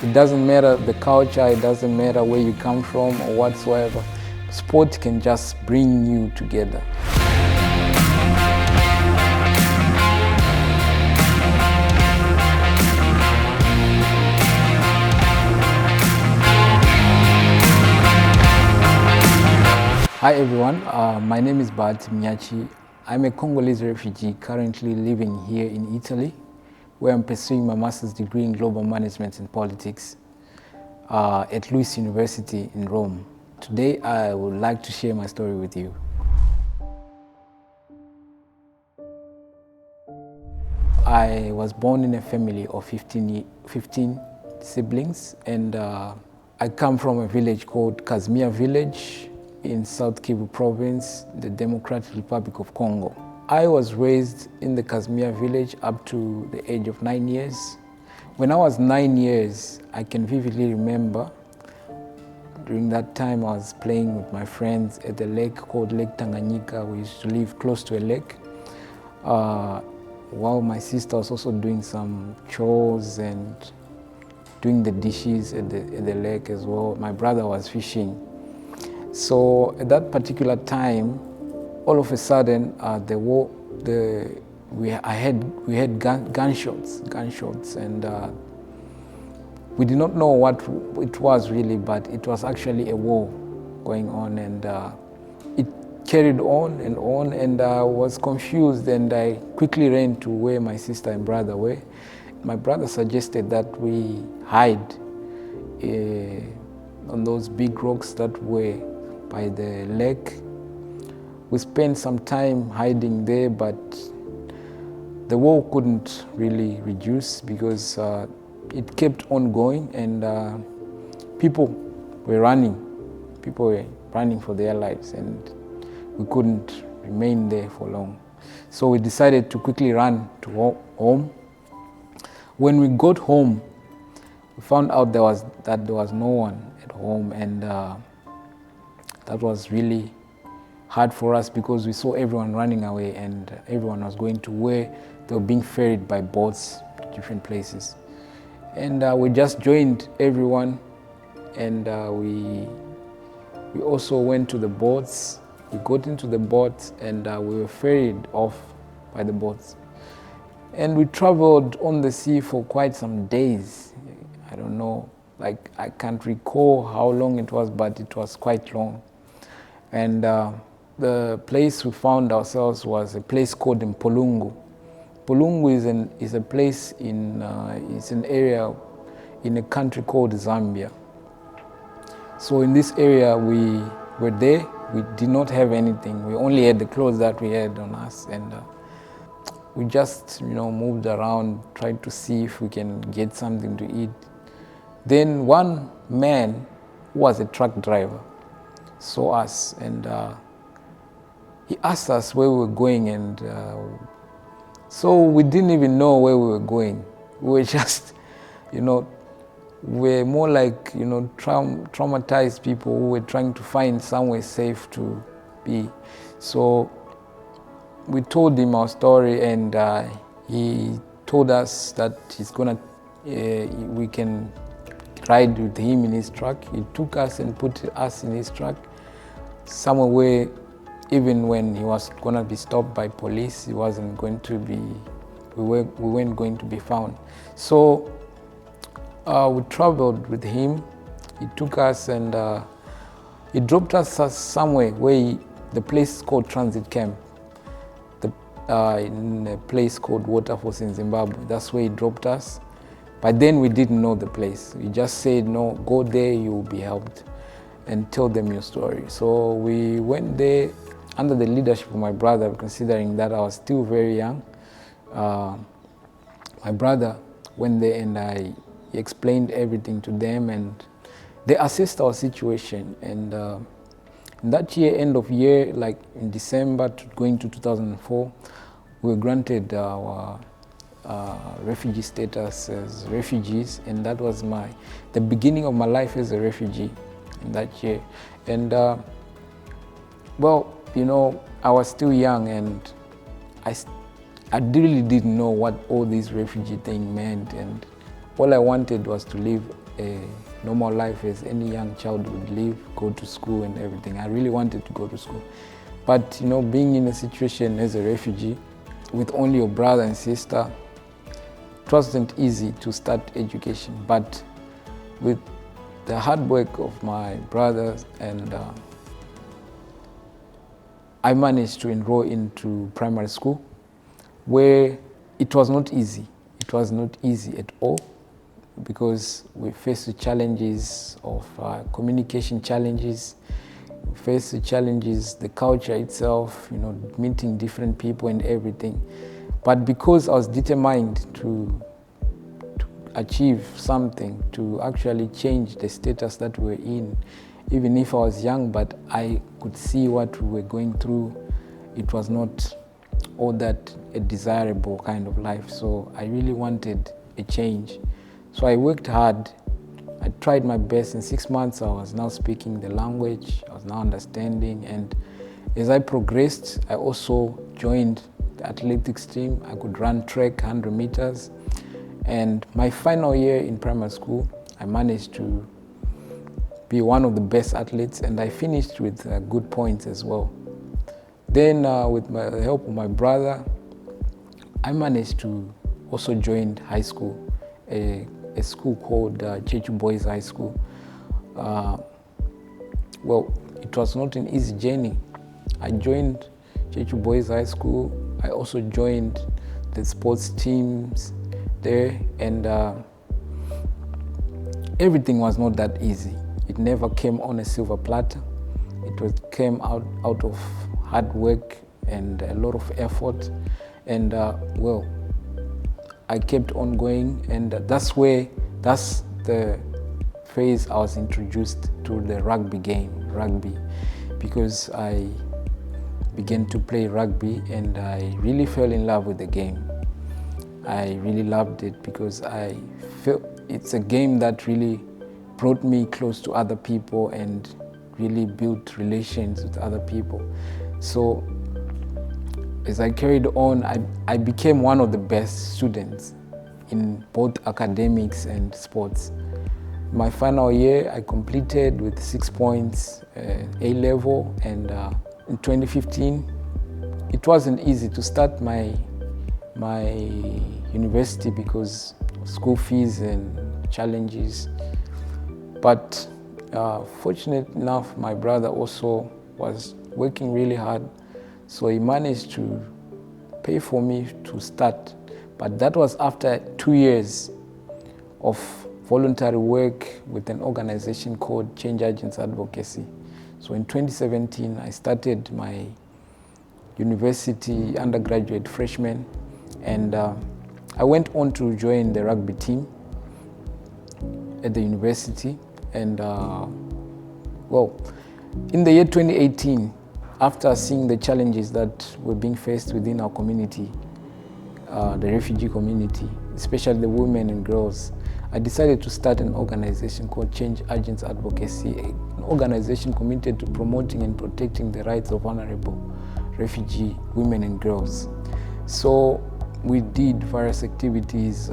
It doesn't matter the culture, it doesn't matter where you come from or whatsoever. Sport can just bring you together. Hi everyone, my name is BAHATI MNYACI'S. I'm a Congolese refugee currently living here in Italy, where I'm pursuing my master's degree in global management and politics at Luiss University in Rome. Today I would like to share my story with you. I was born in a family of 15 siblings, and I come from a village called Casimir village in South Kivu province, the Democratic Republic of Congo. I was raised in the Casimir village up to the age of 9 years. When I was 9 years, I can vividly remember during that time I was playing with my friends at a lake called Lake Tanganyika. We used to live close to a lake. While my sister was also doing some chores and doing the dishes at the lake as well. My brother was fishing. So at that particular time, all of a sudden, we had gunshots, and we did not know what it was really, but it was actually a war going on, and it carried on, and I was confused, and I quickly ran to where my sister and brother were. My brother suggested that we hide on those big rocks that were by the lake. We spent some time hiding there, but the war couldn't really reduce because it kept on going, and people were running for their lives, and we couldn't remain there for long. So we decided to quickly run to home. When we got home, we found out that there was no one at home, and that was really hard for us because we saw everyone running away, and everyone was going to where they were being ferried by boats to different places. And we just joined everyone, and we also went to the boats. We got into the boats, and we were ferried off by the boats. And we traveled on the sea for quite some days. I don't know, like I can't recall how long it was, but it was quite long. And the place we found ourselves was a place called Mpolungu. Mpolungu is a place it's an area in a country called Zambia. So in this area we were there. We did not have anything. We only had the clothes that we had on us, and we just moved around, tried to see if we can get something to eat. Then one man who was a truck driver saw us, and he asked us where we were going, and so we didn't even know where we were going. We were just, we're more like traumatized people who were trying to find somewhere safe to be. So we told him our story, and he told us that we can ride with him in his truck. He took us and put us in his truck somewhere where even when he was going to be stopped by police, we weren't going to be found. So we traveled with him. He took us, and he dropped us somewhere where the place is called transit camp, in a place called Waterfalls in Zimbabwe. That's where he dropped us. But then we didn't know the place. He just said, no, go there, you will be helped, and tell them your story. So we went there under the leadership of my brother, considering that I was still very young. My brother went there, and he explained everything to them, and they assessed our situation. And in that year, end of year, like in December going to 2004, we were granted our refugee status as refugees, and that was the beginning of my life as a refugee in that year. And I was still young, and I really didn't know what all this refugee thing meant, and all I wanted was to live a normal life as any young child would live, go to school and everything. I really wanted to go to school. But you know, being in a situation as a refugee with only your brother and sister, it wasn't easy to start education. But with the hard work of my brothers and I managed to enroll into primary school, where it was not easy. It was not easy at all, because we faced the challenges of communication challenges, we faced the challenges, the culture itself, you know, meeting different people and everything. But because I was determined to achieve something, to actually change the status that we were in, even if I was young, but I could see what we were going through, it was not all that a desirable kind of life. So I really wanted a change. So I worked hard. I tried my best. In 6 months, I was now speaking the language, I was now understanding. And as I progressed, I also joined the athletics team. I could run track 100 meters. And my final year in primary school, I managed to be one of the best athletes, and I finished with good points as well. Then with the help of my brother, I managed to also join high school, a school called Chechu Boys High School. Well, it was not an easy journey. I joined Chechu Boys High School. I also joined the sports teams there, and everything was not that easy. It never came on a silver platter. It came out of hard work and a lot of effort. And well, I kept on going, and that's the phase I was introduced to the rugby game, because I began to play rugby and I really fell in love with the game. I really loved it because I felt it's a game that really brought me close to other people and really built relations with other people. So as I carried on, I became one of the best students in both academics and sports. My final year, I completed with 6 points A level, and in 2015, it wasn't easy to start my university because of school fees and challenges. But fortunate enough, my brother also was working really hard, so he managed to pay for me to start. But that was after 2 years of voluntary work with an organization called Change Agents Advocacy. So in 2017, I started my university undergraduate freshman, and I went on to join the rugby team at the university. And well, in the year 2018, after seeing the challenges that were being faced within our community, the refugee community, especially the women and girls, I decided to start an organization called Change Agents Advocacy, an organization committed to promoting and protecting the rights of vulnerable refugee women and girls. So we did various activities,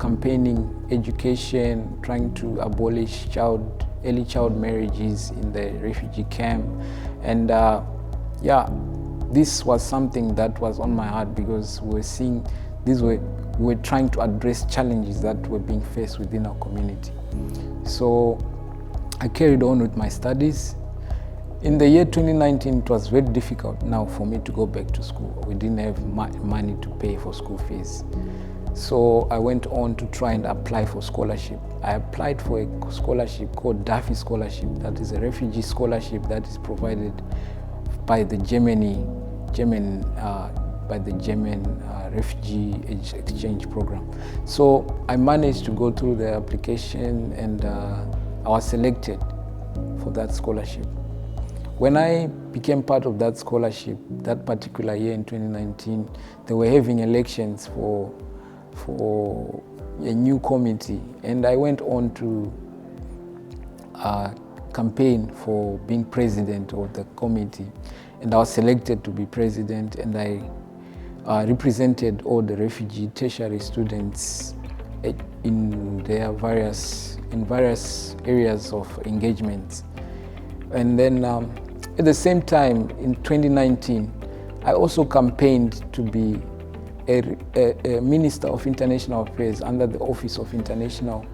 campaigning, education, trying to abolish early child marriages in the refugee camp. And yeah, this was something that was on my heart because we were trying to address challenges that were being faced within our community. So I carried on with my studies. In the year 2019, it was very difficult now for me to go back to school. We didn't have money to pay for school fees. So I went on to try and apply for scholarship. I applied for a scholarship called Duffy Scholarship, that is a refugee scholarship that is provided by the German refugee exchange program. So I managed to go through the application, and I was selected for that scholarship. When I became part of that scholarship, that particular year in 2019, they were having elections for a new committee, and I went on to campaign for being president of the committee, and I was selected to be president, and I represented all the refugee tertiary students in their various in various areas of engagement. And then at the same time, in 2019, I also campaigned to be a Minister of International Affairs under the Office of International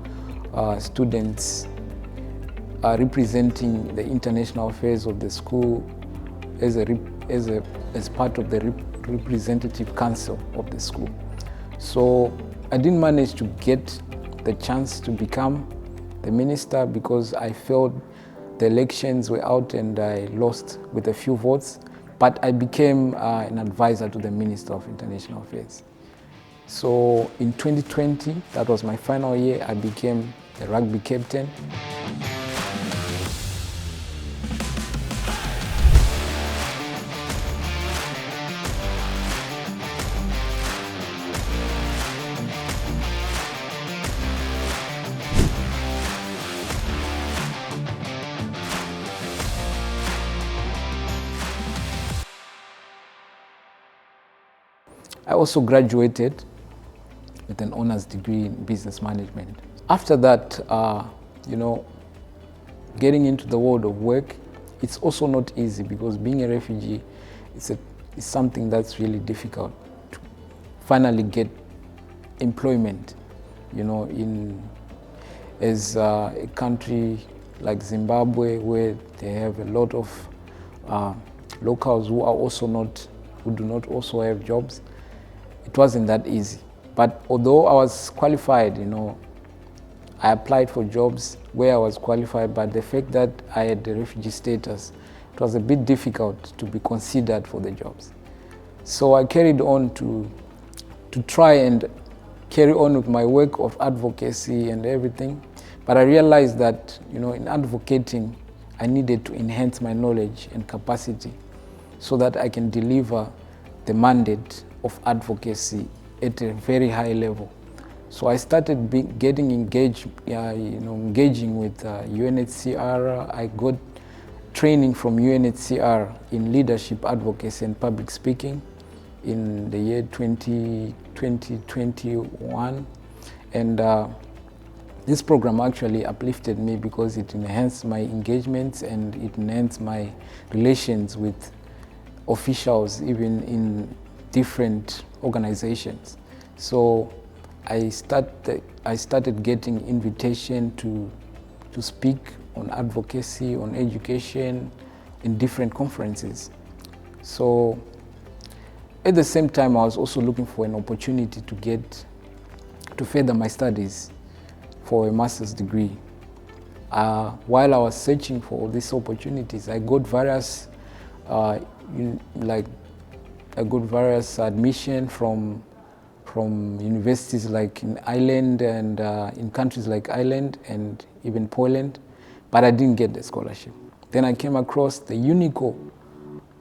Students, representing the international affairs of the school as part of the representative council of the school. So I didn't manage to get the chance to become the minister because I felt the elections were out and I lost with a few votes, but I became an advisor to the Minister of International Affairs. So in 2020, that was my final year, I became the rugby captain. I also graduated with an honors degree in business management. After that, getting into the world of work, it's also not easy because being a refugee is something that's really difficult to finally get employment, as a country like Zimbabwe, where they have a lot of locals who do not also have jobs. It wasn't that easy. But although I was qualified, I applied for jobs where I was qualified, but the fact that I had the refugee status, it was a bit difficult to be considered for the jobs. So I carried on to try and carry on with my work of advocacy and everything. But I realized that, in advocating, I needed to enhance my knowledge and capacity so that I can deliver the mandate of advocacy at a very high level. So I started getting engaging with UNHCR. I got training from UNHCR in leadership, advocacy, and public speaking in the year 2021. And this program actually uplifted me because it enhanced my engagements and it enhanced my relations with officials, even in different organizations. So I started getting invitation to speak on advocacy, on education, in different conferences. So at the same time, I was also looking for an opportunity to further my studies for a master's degree. While I was searching for these opportunities, I got various admission from universities like in Ireland and in countries like Ireland and even Poland, but I didn't get the scholarship. Then I came across the UNICO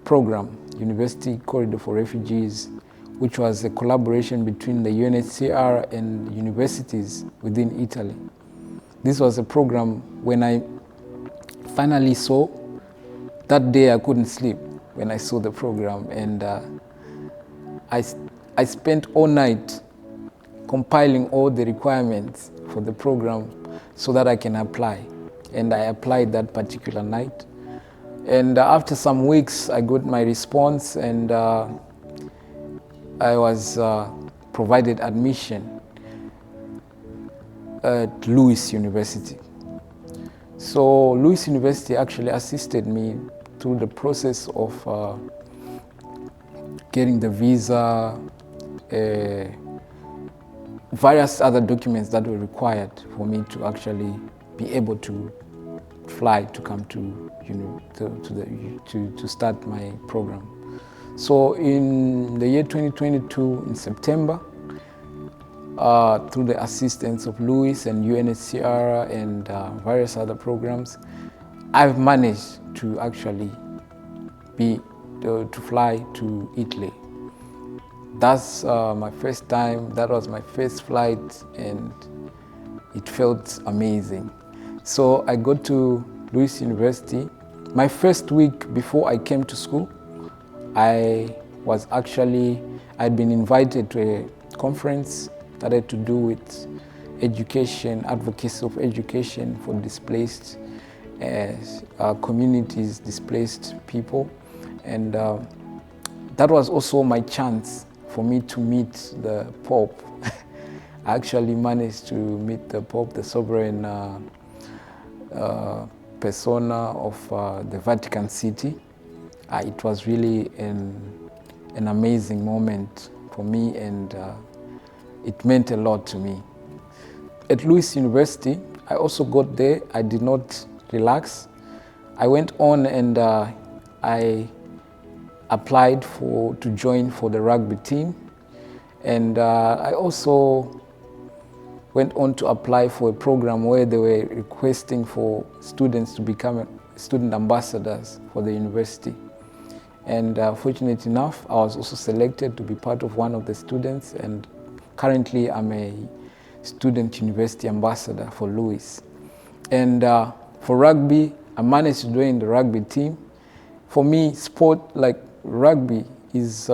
program, University Corridor for Refugees, which was a collaboration between the UNHCR and universities within Italy. This was a program when I finally saw, that day I couldn't sleep when I saw the program, and I spent all night compiling all the requirements for the program so that I can apply. And I applied that particular night. And after some weeks, I got my response, and I was provided admission at Luiss University. So Luiss University actually assisted me through the process of getting the visa, various other documents that were required for me to actually be able to fly to come to start my program. So in the year 2022, in September, through the assistance of Luiss and UNHCR and various other programs, I've managed to actually to fly to Italy. That's my first time. That was my first flight, and it felt amazing. So I got to Luiss University. My first week before I came to school, I'd been invited to a conference that had to do with education, advocacy of education for displaced communities, displaced people. And that was also my chance for me to meet the Pope. I actually managed to meet the Pope, the sovereign persona of the Vatican City. It was really an amazing moment for me, and it meant a lot to me. At Luiss University, I also got there. I did not relax. I went on and I applied to join for the rugby team, and I also went on to apply for a program where they were requesting for students to become student ambassadors for the university. And fortunate enough, I was also selected to be part of one of the students, and currently I'm a student university ambassador for Luiss. And for rugby, I managed to join the rugby team. For me, sport like rugby is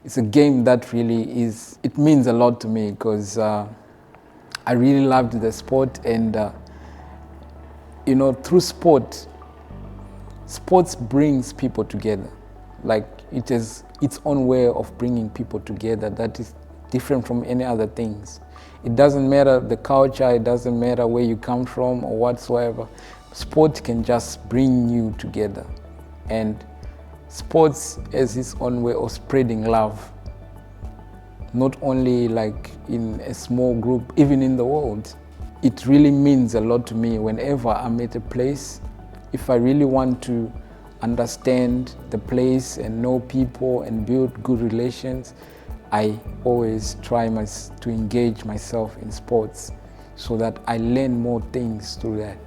it's a game that really it means a lot to me, because I really loved the sport, and you know, through sports brings people together. Like, it is its own way of bringing people together that is different from any other things. It doesn't matter the culture, it doesn't matter where you come from or whatsoever. Sport can just bring you together. And sports has its own way of spreading love, not only like in a small group, even in the world. It really means a lot to me whenever I'm at a place. If I really want to understand the place and know people and build good relations, I always try to engage myself in sports so that I learn more things through that.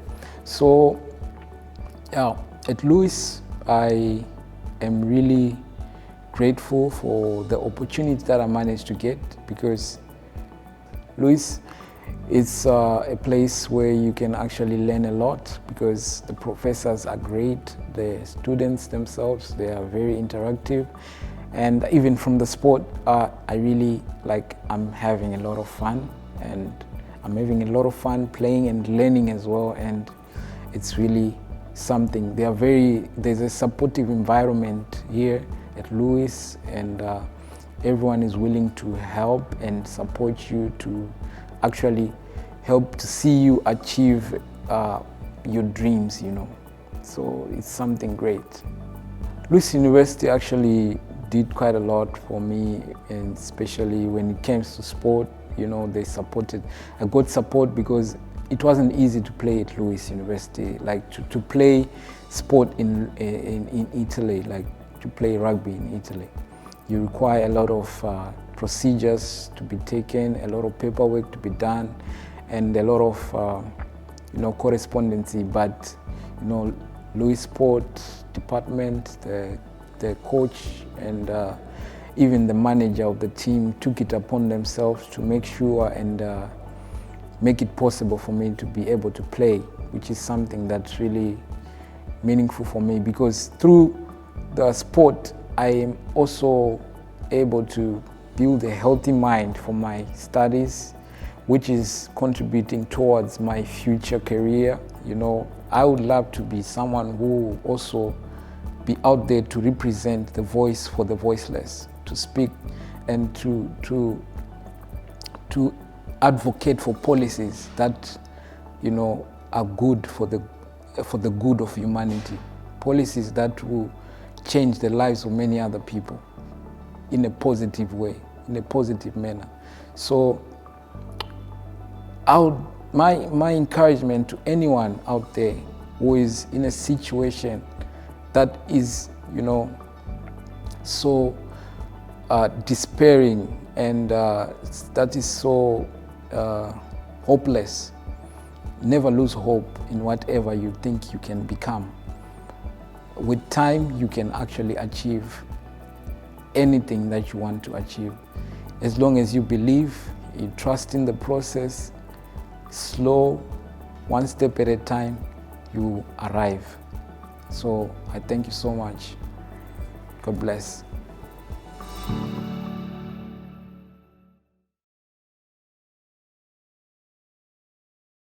So at Luiss, I am really grateful for the opportunity that I managed to get, because Luiss is a place where you can actually learn a lot, because the professors are great, the students themselves, they are very interactive. And even from the sport, I really I'm having a lot of fun, and I'm having a lot of fun playing and learning as well. And it's really something. There's a supportive environment here at Luiss, and everyone is willing to help and support you, to actually help to see you achieve your dreams, you know. So it's something great. Luiss University actually did quite a lot for me, and especially when it came to sport, you know, they supported. I got support because it wasn't easy to play at Luiss University, like to play sport in Italy, like to play rugby in Italy. You require a lot of procedures to be taken, a lot of paperwork to be done, and a lot of correspondence. But Luiss Sport Department, the coach and even the manager of the team took it upon themselves to make sure and make it possible for me to be able to play, which is something that's really meaningful for me, because through the sport I am also able to build a healthy mind for my studies, which is contributing towards my future career. You know, I would love to be someone who also be out there to represent the voice for the voiceless, to speak and to advocate for policies that are good for the good of humanity, policies that will change the lives of many other people in a positive way, in a positive manner. So my encouragement to anyone out there who is in a situation that is so despairing and that is so hopeless, never lose hope in whatever you think you can become. With time, you can actually achieve anything that you want to achieve. As long as you believe, you trust in the process, slow, one step at a time, you arrive. So I thank you so much. God bless.